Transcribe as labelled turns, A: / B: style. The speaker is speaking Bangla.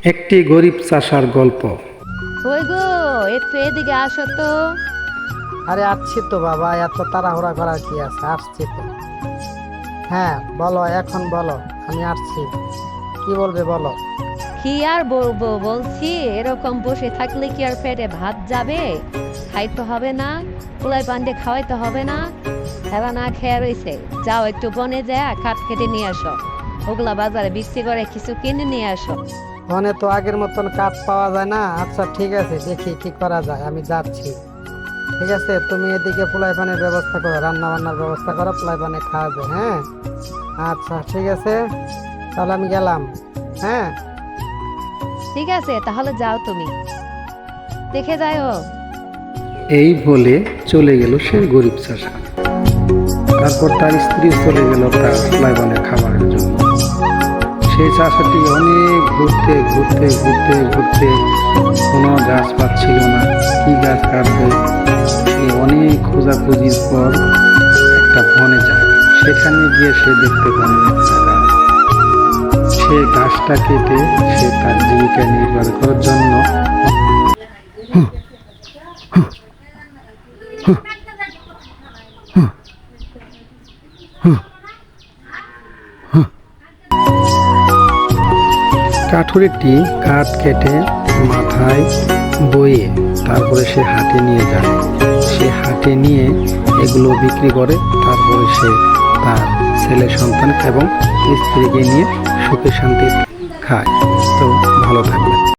A: একটি গরিব চাষার গল্প।
B: কই গো, একটু এদিকে আসো তো।
C: আরে আসছি তো বাবা, এত তাড়াহুড়া করার কি আছে, আসছি তো। হ্যাঁ বলো, এখন বলো, আমি আসছি। কি বলবে বলো।
B: কি আর বলবো, বলছি এরকম বসে থাকলে কি আর পেটে ভাত যাবে? খাইতে হবে না, পোলাই পান্ডে খাওয়াইতে হবে না। এবার না খেয়ে রইছে, যাও একটু বনে যায় কাঠ কেটে নিয়ে আসো, ওগুলা বাজারে বিক্রি করে কিছু কিনে নিয়ে আসো।
C: মনে তো আগের মতন কাঠ পাওয়া যায় না। আচ্ছা ঠিক আছে, দেখি কি করা যায়, আমি যাচ্ছি। ঠিক আছে, তুমি এদিকে পোলাই পানের ব্যবস্থা করো, রান্না বান্নার ব্যবস্থা করো, পোলাই পানে খাওয়াবে। হ্যাঁ আচ্ছা ঠিক আছে, তাহলে আমি গেলাম। হ্যাঁ
B: ঠিক আছে, তাহলে যাও তুমি, দেখে যাও।
A: এই বলে চলে গেল সে গরিব চাষা। তারপর তার স্ত্রী চলে গেল তার লাইবানে খাবারের জন্য। সেই চাষাটি অনেক ঘুরতে ঘুরতে ঘুরতে ঘুরতে কোনো গাছ পাচ্ছিল না, কি গাছ কাটবে। সে অনেক খোঁজাখুঁজির পর একটা বনে যায়। সেখানে গিয়ে সে দেখতে পায় একটা গাছ। সে গাছটা কেটে সে তার জীবিকা নির্বাহ করার জন্য কাঠুরিটি কাঠ কেটে মাথায় বয়ে তারপরে সে হাটে নিয়ে যায়। সে হাটে নিয়ে এগুলো বিক্রি করে, তারপরে সে তার ছেলে সন্তান এবং স্ত্রীকে নিয়ে সুখে শান্তি খায়। তো ভালো থাকবে।